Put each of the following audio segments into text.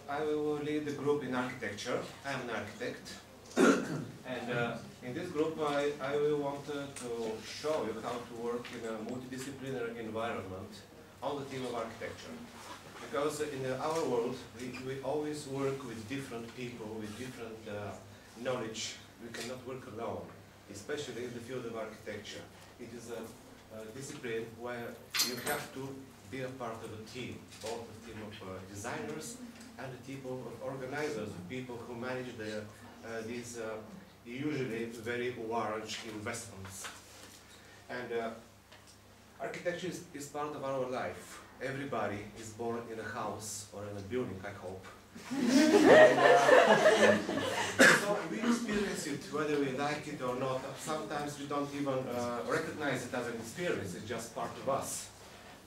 I will lead the group in architecture. I'm an architect. And in this group I will want to show you how to work in a multidisciplinary environment on the theme of architecture. Because in our world we always work with different people, with different knowledge. We cannot work alone, especially in the field of architecture. It is a discipline where you have to be a part of a team, both a team of designers and a team of organizers, people who manage these usually very large investments. And architecture is part of our life. Everybody is born in a house or in a building, I hope. So we experience it whether we like it or not. Sometimes we don't even recognize it as an experience, it's just part of us.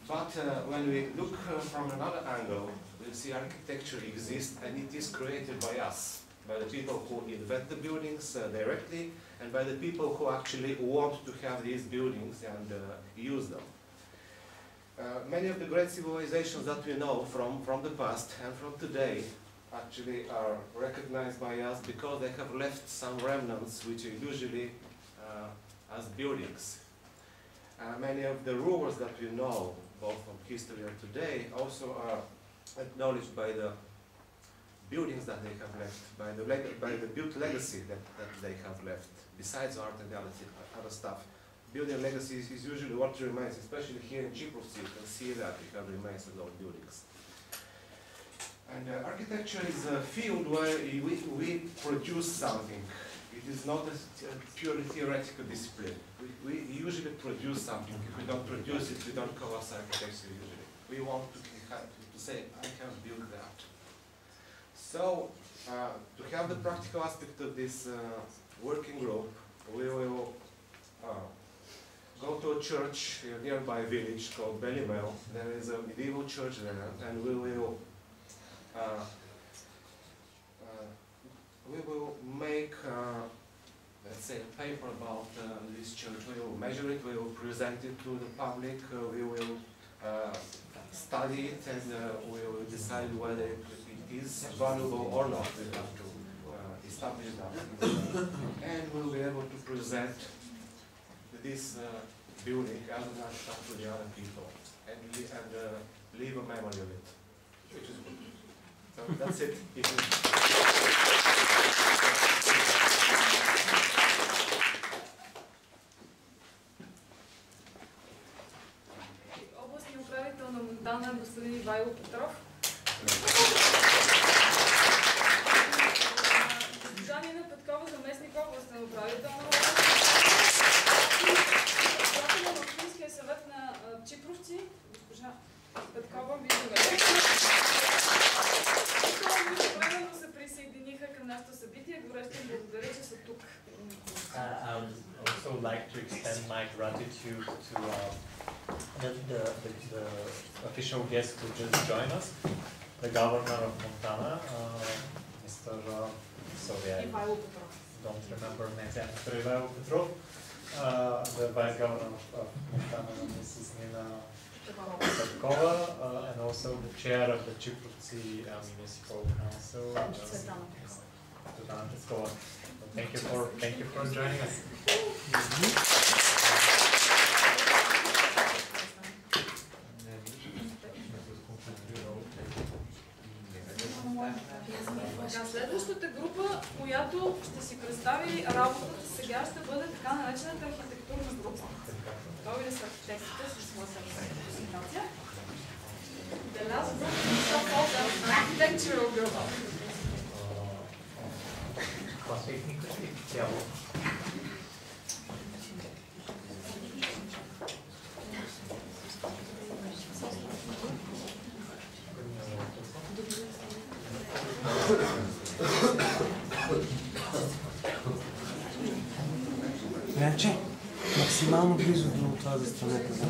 But when we look from another angle, we see architecture exists and it is created by us, by the people who invent the buildings directly, and by the people who actually want to have these buildings and use them. Many of the great civilizations that we know from the past and from today actually are recognized by us because they have left some remnants which are usually as buildings. Many of the rulers that we know, both from history and today, also are acknowledged by the buildings that they have left, by the built legacy that they have left, besides art and other stuff. Building legacy is usually what remains, especially here in Cyprus. You can see that we have remains of those buildings. And architecture is a field where we produce something. It is not a purely theoretical discipline. We usually produce something. If we don't produce it, we don't call us architecture usually. We want to say, I can build that. So, to have the practical aspect of this working group, we will go to a church in a nearby village called Belimel. There is a medieval church there, and we will make, let's say, a paper about this church. We will measure it, we will present it to the public, we will study it, and we will decide whether it is valuable or not. We have to establish that. And we will be able to present this building as an artifact to the other people and leave a memory of it, which is good. So that's it. Областният управител на Монтана, господин Ивайло Петров. Госпожа Нина Петкова, заместник областен управител на председателя на Общинския съвет на Чипровци. Госпожа Петкова, виждаме. Временно се присъединиха към нашето събитие. Горещо им благодаря, че са тук. I would also like to extend my gratitude to the official guest who just joined us, the governor of Montana, Mr. Sorry, I don't remember name, Mr. Ivайло Петров, the vice governor of Montana, Mrs. Nina Petkova, and also the chair of the Cyprus Municipal Council, Svetlana Petkova. Thank you for joining us. Следващата група, която ще си представи работата сега, ще бъде така наречената архитектурна група. Готови ли са архитектите с своята презентация? The last group is called the architectural group. Яче, максимално близо до това застанете за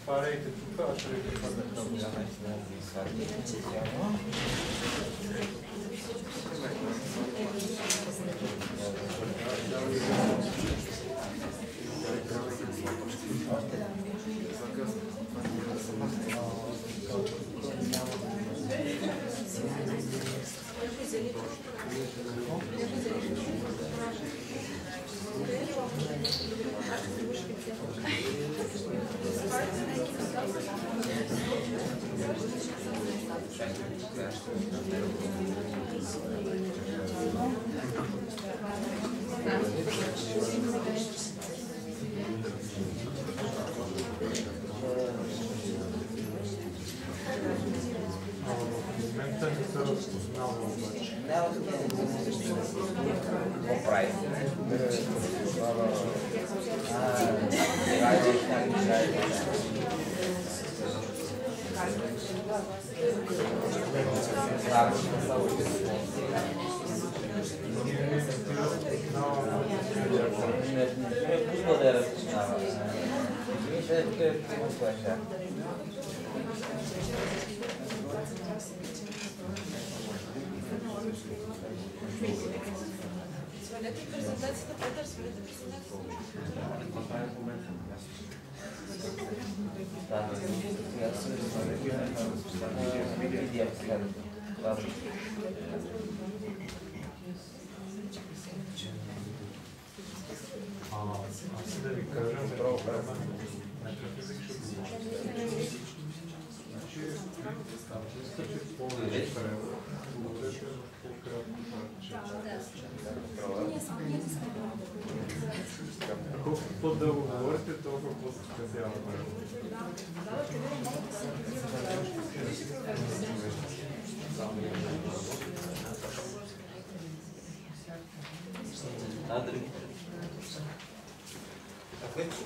Отваряйте тук, а ще ви припаднат Свалете презентацията, Петър, свалете презентацията. Аз да ви кажа, метрофизик ще повече превод. Колкото по-дълго говорите, толкова по-скъсява превод.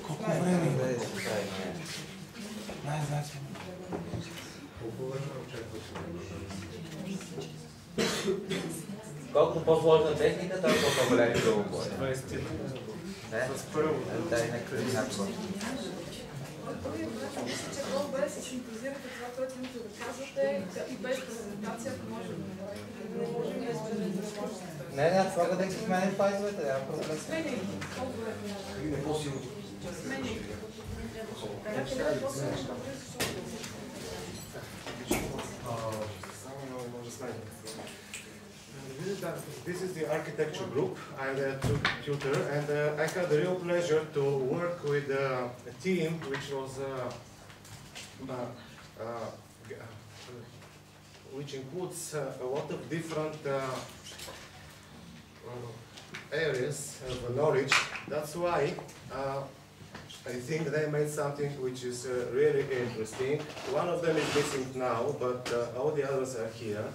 Колко време? Най-значи. Колко време очаквате? Колкото по-сложна техника, толкова по-голям да го говори. 20 минути. С първо. Да, и някакъв еднакво. Мисля, че по-добре да се синтезирате това, което имате да казвате и без презентация, ако може да Не, това да ги сменим файловете, няма проблем. Сменяй, по-добре. Сменяй. This is the architecture group. I'm the tutor, and I had the real pleasure to work with a team which was which includes a lot of different areas of knowledge. That's why I think they made something which is really interesting. One of them is missing now, but all the others are here.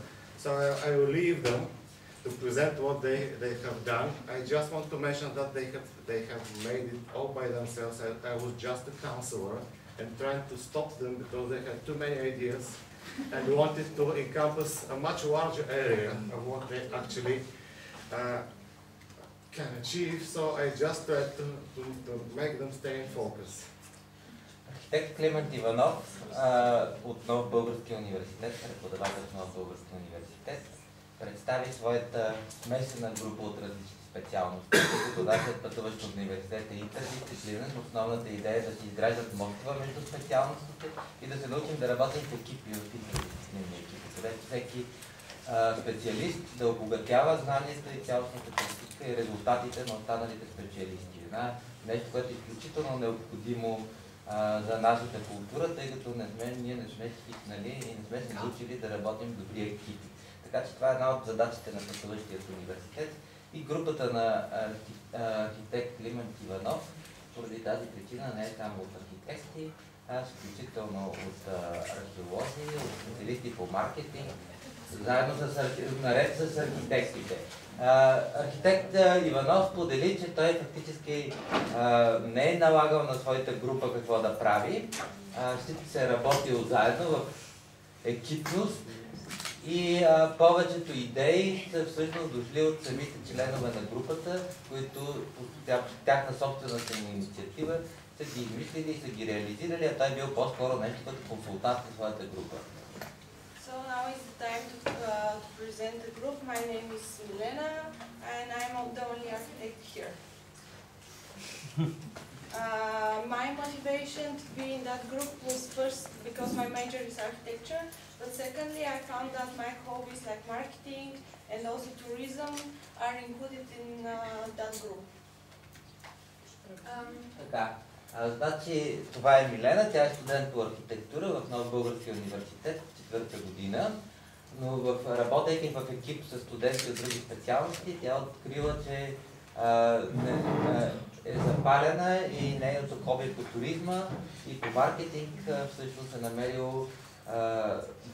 So I will leave them to present what they have done. I just want to mention that they have made it all by themselves. I was just a counselor and trying to stop them because they had too many ideas and wanted to encompass a much larger area of what they actually can achieve. So I just tried to make them stay in focus. Архитект Климент Иванов от Нов български университет, преподавател в Нов български университет, представи своята смесена група от различни специалности, които нашият пътуващ от университета и интердисциплинен. Основната идея е да се изграждат мостове между специалностите и да се научим да работим в екипи, в интердисциплинни екипи, където всеки специалист да обогатява знанията и цялостната практика и резултатите на останалите специалисти. Нещо, което е изключително необходимо за нашата култура, тъй като ние не сме свикнали и не сме се научили да работим в добри екипи. Така че това е една от задачите на пътуващият университет и групата на архитект Климент Иванов, поради тази причина не е само от архитекти, а включително от археолози, от специалисти по маркетинг, заедно наред с архитектите. Архитект Иванов сподели, че той фактически не е налагал на своята група какво да прави. Всички се е работил заедно в екипност и повечето идеи са всъщност дошли от самите членове на групата, които тяхна собствената инициатива са ги измислили и са ги реализирали, а той е бил по-скоро нещо като консултант на своята група. So now is the time to present the group. My name is Milena and I'm the only architect here. My motivation to be in that group was first because my major is architecture, but secondly I found that my hobbies like marketing and also tourism are included in that group. Така, значи това е Милена, тя е студент по архитектура в Нов българския университет, 4-та година, но работейки в екип с студенти от други специалности, тя открила, че е запалена и нейното хобби по туризма и по маркетинг всъщност е намерил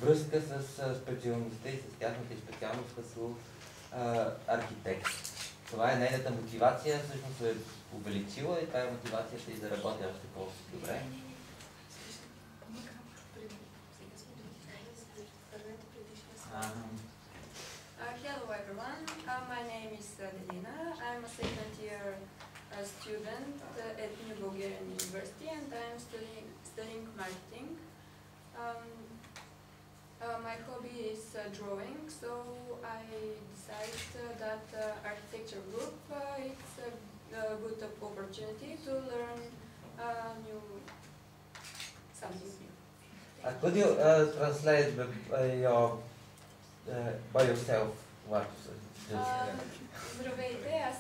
връзка с специалността и с тяхната специалност като архитект. Това е нейната мотивация, всъщност се е увеличила и това е мотивацията и да работи още по-добре. Hello everyone, my name is Delina. I'm a second year student at New Bulgarian University and I'm studying marketing. My hobby is drawing, so I decided that architecture group it's a good opportunity to learn something new. Could you translate by yourself what? Здравейте, аз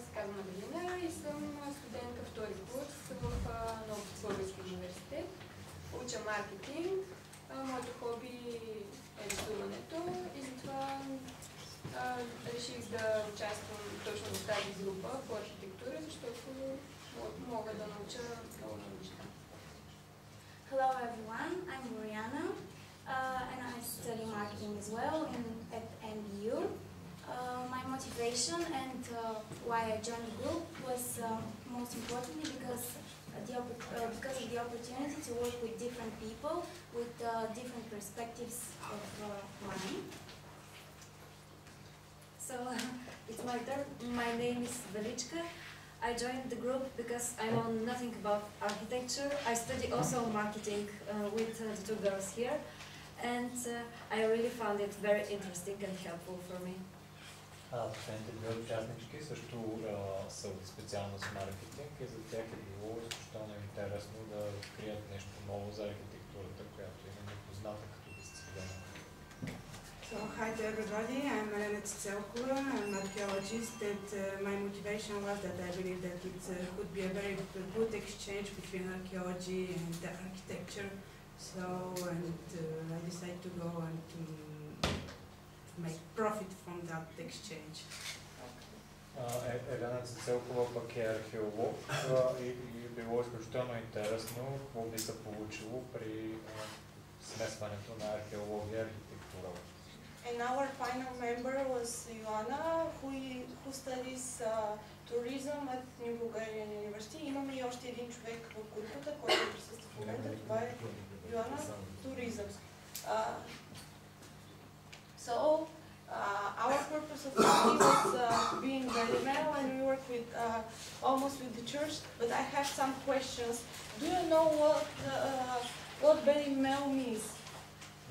се казвам Аделина и съм студентка втори курс в Нов български университет. Уча маркетинг. Моето хобби е рисуването и затова реших да участвам точно в тази група по архитектура, защото мога да науча много неща. Hello everyone, I'm Mariana and I study marketing as well at NBU. My motivation and why I joined the group was most importantly because of the opportunity to work with different people with different perspectives of mine. So it's my turn. My name is Velichka. I joined the group because I know nothing about architecture. I study also marketing with the two girls here, and I really found it very interesting and helpful for me. Последните две участнички също са от специалност маркетинг и за тях е било изключително интересно да открият нещо ново за архитектурата, която е непозната като дисциплина. So, hi to everybody, I'm Elena Tsitselkova, I'm an archaeologist. My motivation was that I believe that it could be a very good exchange between archaeology and architecture. So, I decided to go and to make profit from that exchange. Елена Цицелкова пък е археолог и било изключително интересно какво би се получило при смесването на археология и архитектура. And our final member was Ioana, who studies tourism at New Bulgarian University. Имаме и още един човек в групата, който присъства в момента. Това е Ioana, tourism. So, our purpose of study was being Belimel, and we work with almost with the church. But I have some questions. Do you know what Belimel means?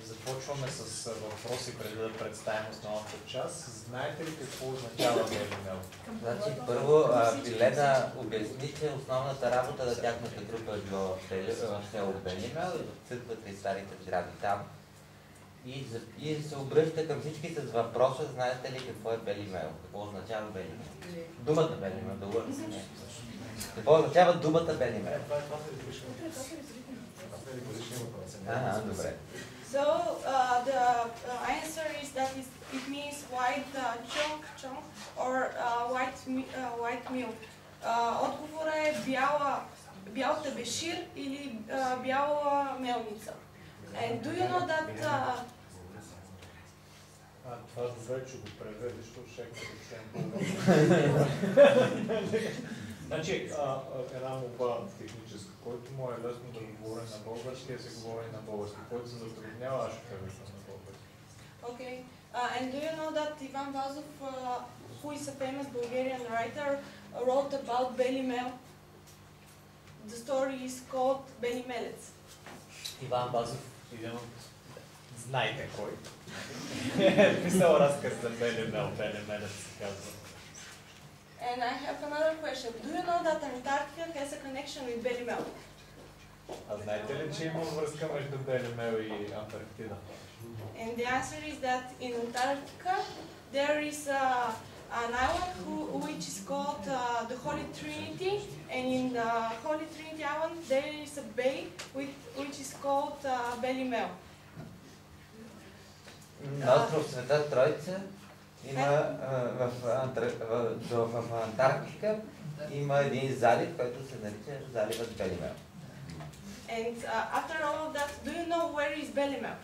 Започваме с въпроси преди да представим основната част. Знаете ли какво означава Белимел? Значи, първо Билена обясни, че основната работа на тяхната група е била в село Белимел и в църквата и старите сгради там. И се обръща към всички с въпроса, знаете ли какво е Белимел? Какво означава Белимел? Думата Белимел, да лърнем. Какво означава думата Белимел? Добре. So the answer is that it means white chunk or white milk. Отговора е бял табешир или бяла мелница. And do you know that Това добре, че го преведеш, защото ще да Значи, една молба техническа, който му е лесно да говори на български, да се говори на български, който се затруднява, аз ще превеждам на български. Okay. And do you know that Ivan Vazov, who is a famous Bulgarian writer, wrote about Belimel? The story is called Belimelec. Иван Вазов, един от знаете кой. Писал разказ за Белимел, Белимелец се казва. And I have another question. Do you know that Antarctica has a connection with Belimel? А знаете ли, че има връзка между Белимел и Антарктида? And the answer is that in Antarctica there is an island which is called the Holy Trinity, and in the Holy Trinity Island there is a bay which is called Belimel. На остров Света Троица има в Антарктика има един залив, който се нарича заливът Белимел. And after all of that, do you know where is Belimel?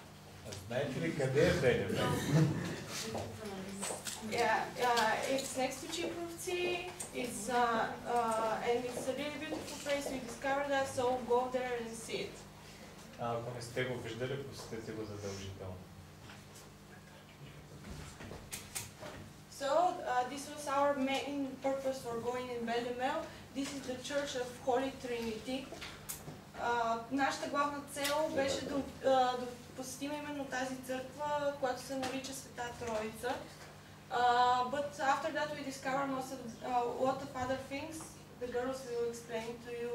Знаете ли къде е Белимел? Yeah, it's next to Chiprovtsi. It's and it's a really beautiful place. We discovered that, so go there and see it. Ако не сте го виждали, посетете го задължително. So this was our main purpose for going in Belimel. This is the Church of Holy Trinity. Нашата главна цел беше да посетим именно тази църква, която се нарича Света Троица. But after that we discovered a lot of other things. The girls will explain to you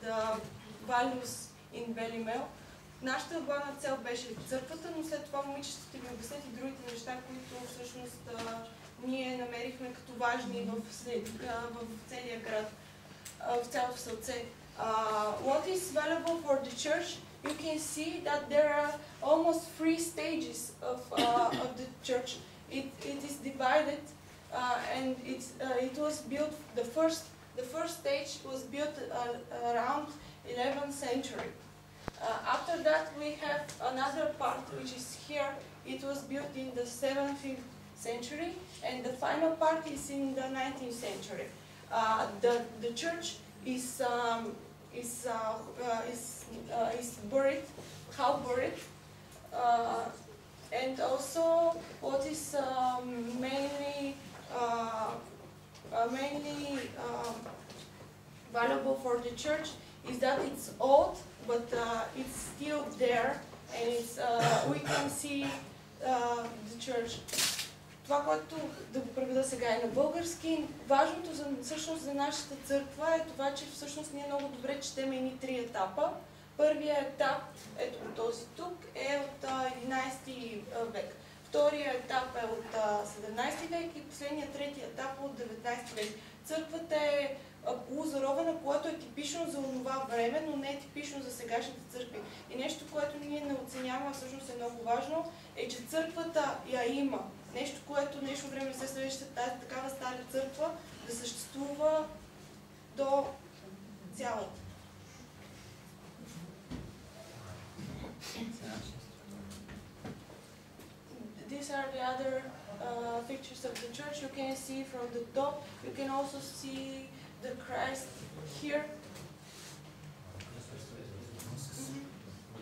the values in Belimel. Нашата главна цел беше църквата, но след това момичета ще ви обяснят и другите неща, които всъщност ние намерихме като важни в целия град, в цялото селце. What is valuable for the church? You can see that there are almost 3 stages of the church. It is divided, and it was built. The first stage was built around 11th century. After that, we have another part which is here. It was built in the 17th century, and the final part is in the 19th century. The church is buried, half buried, and also what is mainly valuable for the church is that it's old, but it's still there, and we can see the church. Това, което да го преведа сега е на български, важното всъщност за нашата църква е това, че всъщност ние много добре четем едни 3 етапа. Първият етап, ето този тук, е от 11 век. Вторият етап е от 17 век и последният трети етап от 19 век. Църквата е полузаровена, което е типично за онова време, но не е типично за сегашните църкви. И нещо, което ние не оценяваме, всъщност е много важно, е, че църквата я има. Нещо, което в днешно време се среща, тази такава стара църква да съществува до цялата. These are the other pictures of the church. You can see from the top. You can also see the Christ here.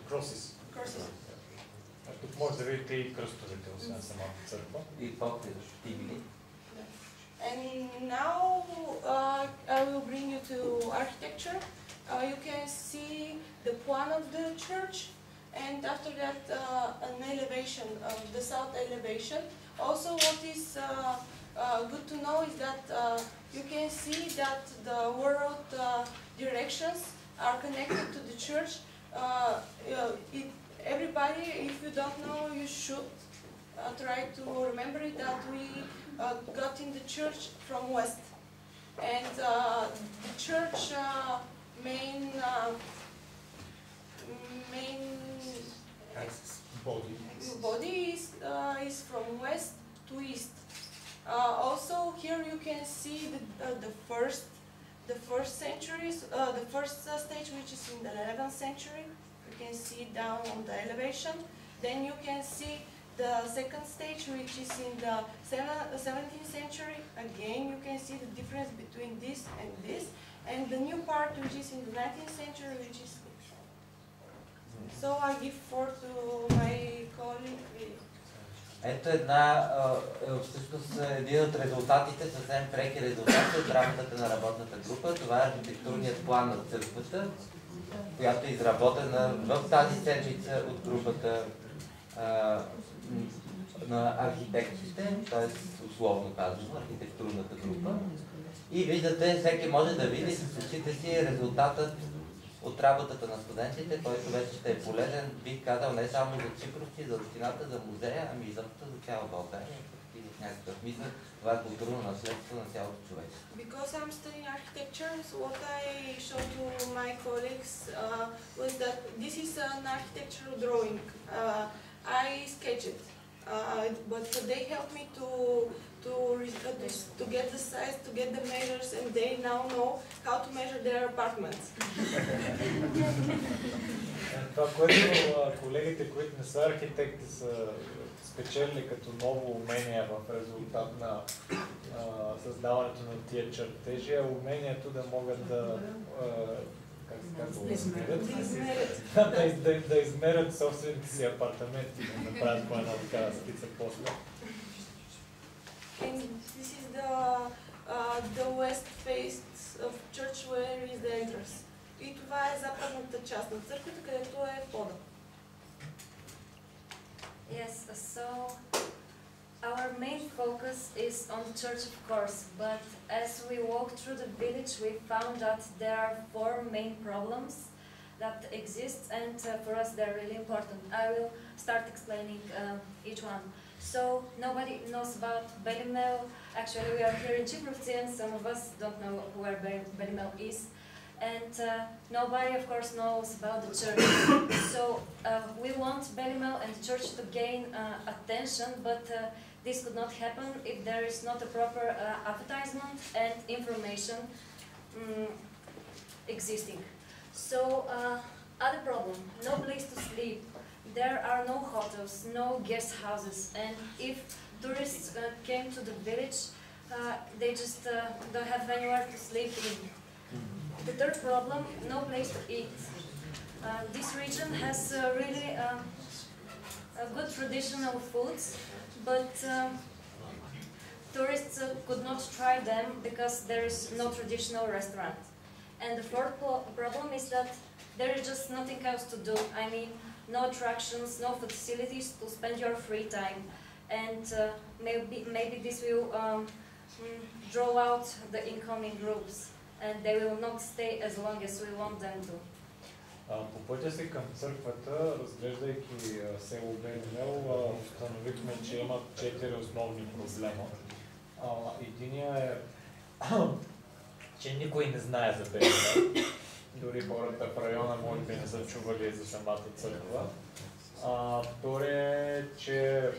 Crosses. Crosses. Тук може да видите и кръстовете от самата църква. И покривите. And now I will bring you to architecture. You can see the plan of the church, and after that an elevation, the south elevation. Also, what is good to know is that you can see that the world directions are connected to the church. Everybody, if you don't know, you should try to remember it, that we got in the church from west. And the church main body is from west to east. Also, here you can see the first centuries, the first stage, which is in the 11th century. You can see down on the elevation. then you can see the second stage, which is in the 17th century. Again, you can see the difference between this and this. And the new part, which is in the 19th century, which is this. So I give floor to my colleague. Ето всъщност един от резултатите, съвсем преки резултати от работата на работната група. Това е архитектурният план на църквата, която е изработена в тази седмица от групата на архитектите, т.е. условно казано, архитектурната група. И виждате, всеки може да види с очите си резултатът от работата на студентите, който вече ще е полезен, бих казал, не само за Ципровци, за общината, за музея, ами и за цяла България. И в някакъв мисъл, това е културно наследство на цялото човечество. Because I'm studying architecture, so what I show to my colleagues was that this is an architectural drawing. I sketch it, but they help me to get the size, to get the measures, and they now know how to measure their apartments. Това, което колегите, които не са архитекти, са спечели като ново умение в резултат на създаването на тия чертежи, е умението да могат да да измерят собствените си апартаменти, да направят по една такава скица после. And this is the west face of church where is the entrance. И това е западната част на църквата, където е входа. Yes, so our main focus is on church, of course, but as we walk through the village, we found that there are 4 main problems that exist, and for us they're really important. I will start explaining each one. So nobody knows about Belimel. Actually, we are here in Ciprovci, and some of us don't know where Belimel is. And nobody, of course, knows about the church. So we want Belimel and the church to gain attention, but this could not happen if there is not a proper advertisement and information existing. So other problem, no place to sleep. There are no hotels, no guest houses, and if tourists came to the village, they just don't have anywhere to sleep in. The third problem, no place to eat. This region has really good traditional foods, but tourists could not try them because there is no traditional restaurant. And the fourth problem is that there is just nothing else to do. I mean, no attractions, no facilities to spend your free time. And maybe this will draw out the incoming groups, and they will not stay as long as we want them to. По пътя си към църквата, разглеждайки село Белимел, установихме, че има 4 основни проблема. Единият е, че никой не знае за Белимел. Дори хората в района може би не са чували за самата църква. Вторият е, че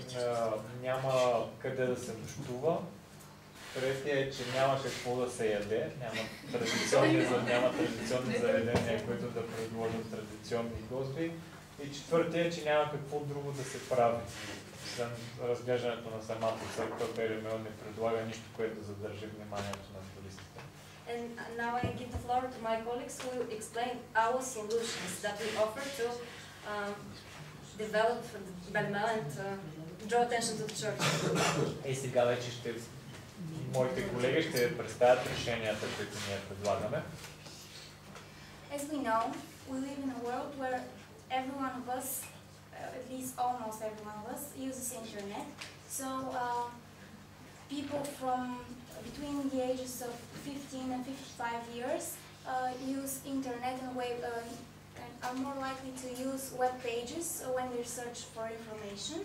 няма къде да се нощува. Третия е, че няма какво да се яде, няма традиционни заведения, които да предложат традиционни гости. И четвъртия е, че няма какво друго да се прави. Освен разглеждането на самата църква, Белимел не предлага нищо, което да задържи вниманието на туристите. And now I give the floor to my colleagues who will explain our solutions that we offer to develop Belimel and draw attention to the church. И сега вече моите колеги ще представят решенията, които ние предлагаме. As we know, we live in a world where every one of us, at least almost every one of us, uses internet. So people from between the ages of 15 and 55 years use internet and are more likely to use web pages when they search for information.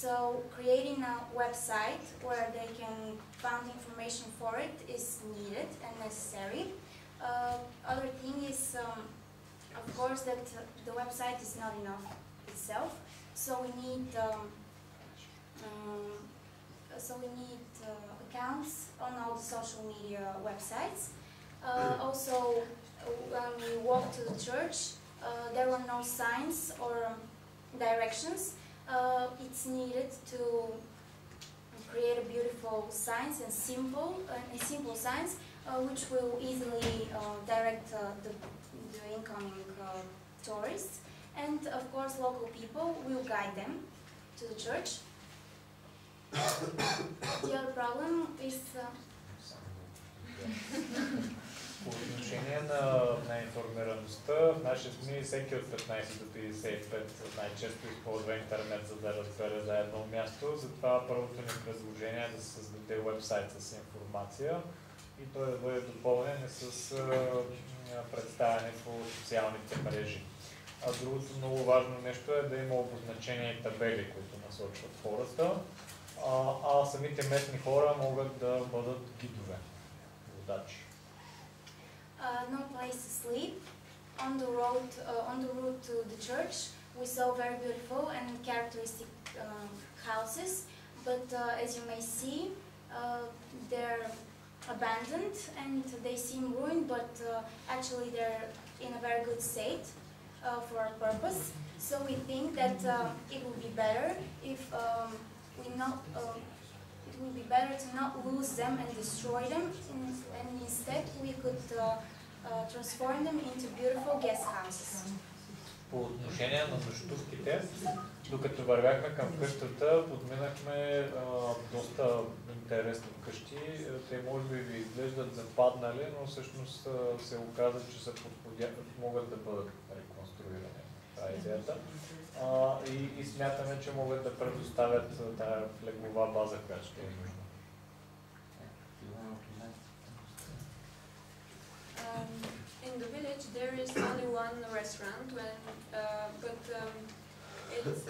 So creating a website where they can find information for it is needed and necessary. Other thing is, of course, that the website is not enough itself. So we need accounts on all the social media websites. Also, when we walk to the church, there were no signs or directions. It's needed to create a beautiful signs and simple signs, which will easily direct the incoming tourists. And of course, local people will guide them to the church. The other problem is По отношение на информираността, в наши дни всеки от 15 до 55 най-често използва интернет, за да разбере за едно място. Затова първото ни предложение е да се създаде уебсайт с информация и той да бъде допълнен с представяне по социалните мрежи. А другото много важно нещо е да има обозначения и табели, които насочват хората, а самите местни хора могат да бъдат гидове, водачи. No place to sleep. On the route to the church, we saw very beautiful and characteristic houses, but as you may see, they're abandoned and they seem ruined, but actually they're in a very good state for a purpose. So we think that it would be better if it would be better to not lose them and destroy them, and instead we could transform them into beautiful guest houses. По отношение на нощувките, докато вървяхме към къщата, подминахме доста интересни къщи. Те може би ви изглеждат западнали, но всъщност се оказа, че могат да бъдат реконструирани. Това е идеята. И смятаме, че могат да предоставят тази леглова база, която ще е нужна. In the village there is only one restaurant, but it's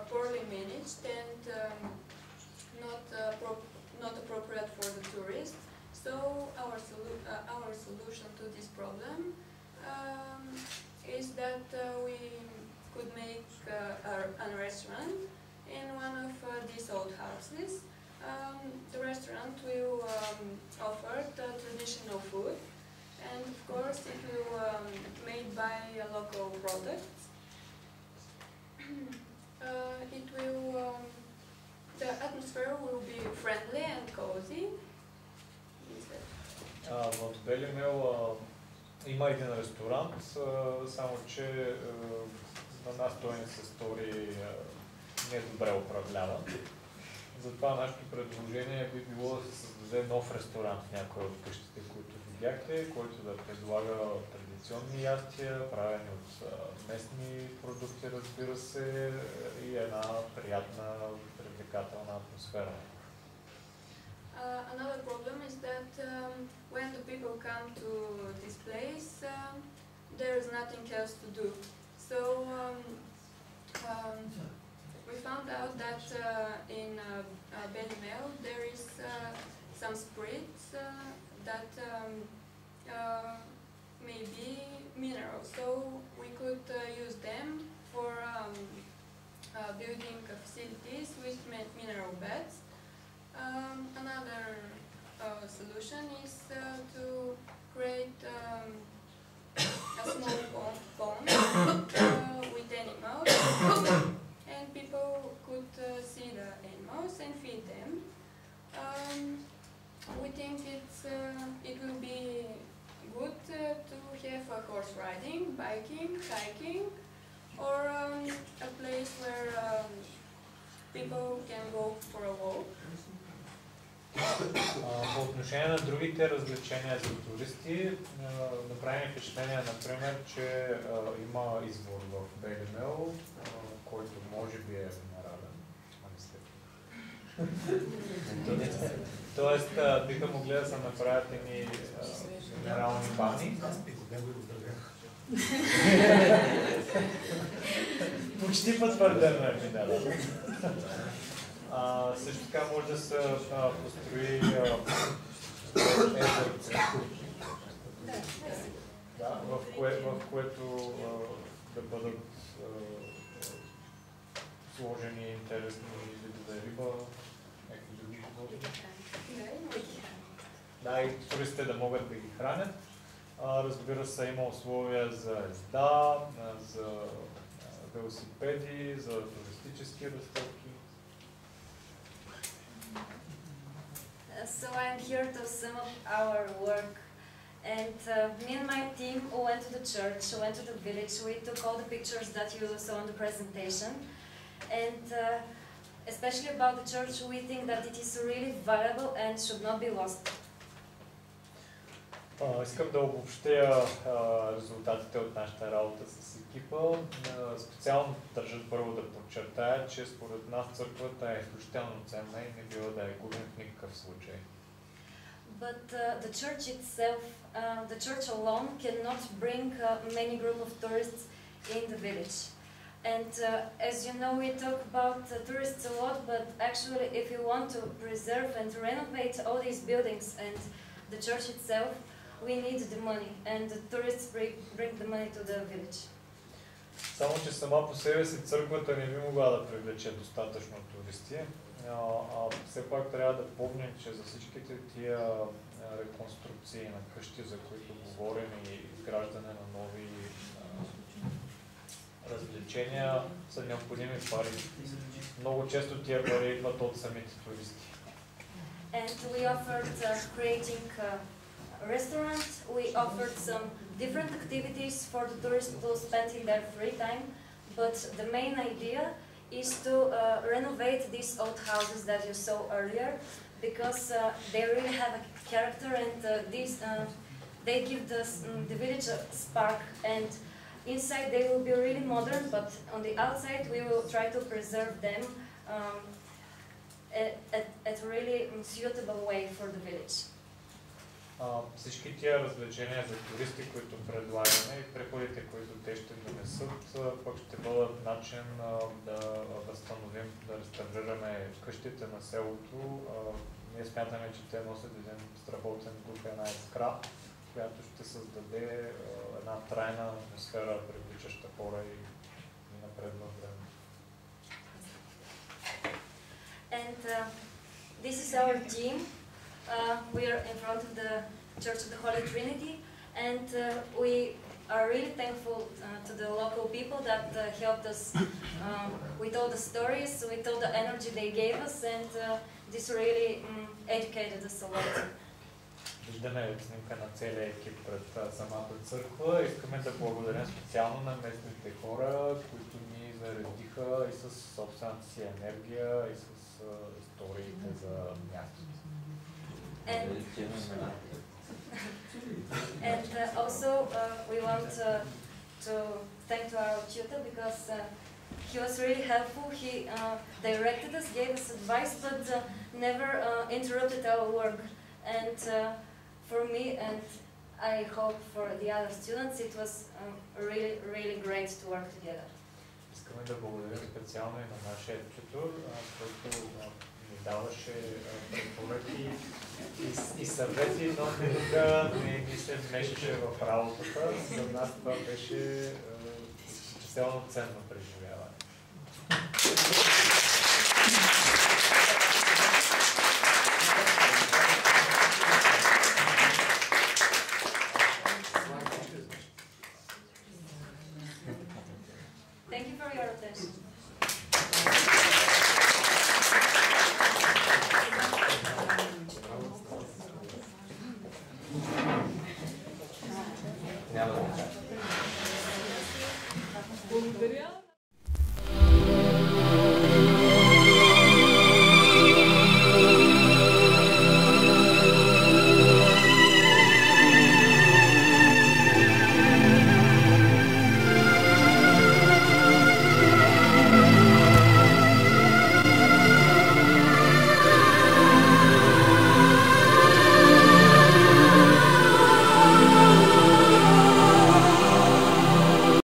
poorly managed and not appropriate for the tourists. So our solution to this problem is that we could make a restaurant in one of these old houses. The restaurant will offer the traditional food, and of course it will made by local products. The atmosphere will be friendly and cozy. В Белимел има един ресторант, само че на нас той не се стори не добре управляван. Затова нашето предложение би било да се създаде нов ресторант в някои от къщите, които видяхте, който да предлага традиционни ястия, правени от местни продукти, разбира се, и една приятна, привлекателна атмосфера. Another problem is that when the people come to this place, there is nothing else to do. So we found out that in Bellimel there is some spirits that may be minerals. So we could use them for building facilities with mineral beds. Another solution is to create a small pond with animals, and people could see the animals and feed them. We think it will be good to have a horse riding, biking, hiking, or a place where people can go for a walk. По отношение на другите развлечения за туристи, направи впечатление, например, че има извор в Белимел, който може би е минерален. Тоест, биха могли да се направят едни минерални бани. Почти потвърдено е минерален. Също така може да се построи езерце, в което да бъдат сложени интересни видове риба, някакви други животни. Да, и туристите да могат да ги хранят. Разбира се, има условия за езда, за велосипеди, за туристически разстъпки. So I'm here to sum up our work. And me and my team went to the church, went to the village, we took all the pictures that you saw in the presentation. And especially about the church, we think that it is really valuable and should not be lost. Искам да обобщя резултатите от нашата работа с екипа. Специално държа първо да подчертая, че според нас църквата е изключително ценна и не бива да я губим в никакъв случай. But the church itself, the church alone cannot bring many group of tourists in the village. And as you know, we talk about tourists a lot, but actually if you want to preserve and renovate all these buildings and the church itself, we need the money, and the tourists bring the money to the village. Само че сама по себе си църквата не би могла да привлече достатъчно туристи. Все пак трябва да помним, че за всичките тия реконструкции на къщи, за които говорим, и изграждане на нови развлечения, са необходими пари. Много често тия пари идват от самите туристи. And we offered creating restaurant, we offered some different activities for the tourists to spend in their free time, but the main idea is to renovate these old houses that you saw earlier, because they really have a character, and they give the village a spark, and inside they will be really modern, but on the outside we will try to preserve them at a really suitable way for the village. Всички тия развлечения за туристи, които предлагаме, и приходите, които те ще донесат, пък ще бъдат начин да възстановим, да реставрираме къщите на селото. Ние смятаме, че те носят един страхотен дух, една искра, която ще създаде една трайна атмосфера, привличаща хора и напред във време. And this is our team. We are in front of the Church of the Holy Trinity, and we are really thankful to the local people that helped us with all the stories, with all the energy they gave us, and this really educated us a lot. Виждаме снимка на целия екип пред самата църква. Искаме да благодарим специално на местните хора, които ни заредиха и с собствената си енергия, и с историите за мястото. And also we want to thank to our tutor, because he was really helpful. He directed us, gave us advice, but never interrupted our work. And for me, and I hope for the other students, it was really great to work together. Искаме да благодарим специално и на нашия тютор, който ни даваше препоръки и съвети, но никога не се вмешаше в работата. За нас това беше изключително ценно преживяване. Thank you for your attention. Няма да